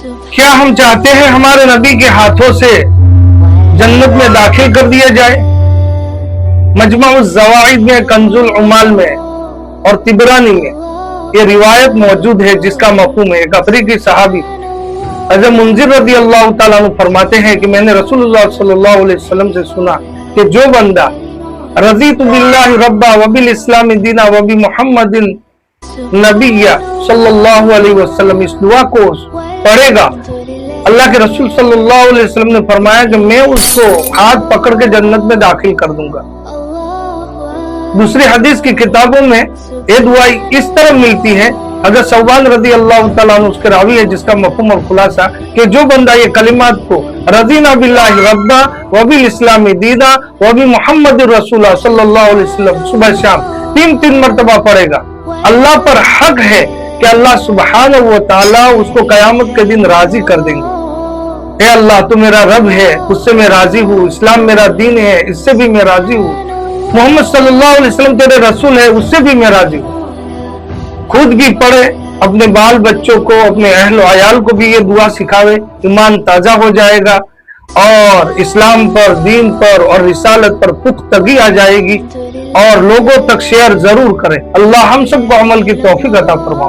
کیا ہم چاہتے ہیں ہمارے نبی کے ہاتھوں سے جنت میں داخل کر دیا جائے؟ مجمع الزوائد میں، کنز العمال میں اور طبرانی میں یہ روایت موجود ہے جس کا مفہوم ہے، ایک افریقی صحابی حضرت منذر رضی اللہ تعالیٰ عنہ فرماتے ہیں کہ میں نے رسول اللہ صلی اللہ علیہ وسلم سے سنا کہ جو بندہ رضیت باللہ ربا وبالاسلام دینا وبمحمد نبی صلی اللہ علیہ وسلم اس دعا کو پڑھے گا، اللہ کے رسول صلی اللہ علیہ وسلم نے فرمایا کہ میں اس کو ہاتھ پکڑ کے جنت میں داخل کر دوں گا۔ دوسری حدیث کی کتابوں میں یہ دعا اس طرح ملتی ہے، حضرت ثوبان رضی اللہ تعالیٰ عنہ اس کے راوی ہے، جس کا مفہوم اور خلاصہ کہ جو بندہ یہ کلمات کو رضینا باللہ ربا وبالاسلام دینا وبمحمد رسول صلی اللہ علیہ وسلم صبح شام تین مرتبہ پڑھے گا، اللہ پر حق ہے کہ اللہ سبحانہ و تعالیٰ اس کو قیامت کے دن راضی کر دیں گے۔ اے اللہ تو میرا رب ہے، اس سے میں راضی ہوں، اسلام میرا دین ہے، اس سے بھی میں راضی ہوں، محمد صلی اللہ علیہ وسلم تیرے رسول ہے، اس سے بھی میں راضی ہوں۔ خود بھی پڑھے، اپنے بال بچوں کو، اپنے اہل و عیال کو بھی یہ دعا سکھاوے، ایمان تازہ ہو جائے گا اور اسلام پر، دین پر اور رسالت پر پختگی آ جائے گی، اور لوگوں تک شیئر ضرور کریں۔ اللہ ہم سب کو عمل کی توفیق عطا فرمائے۔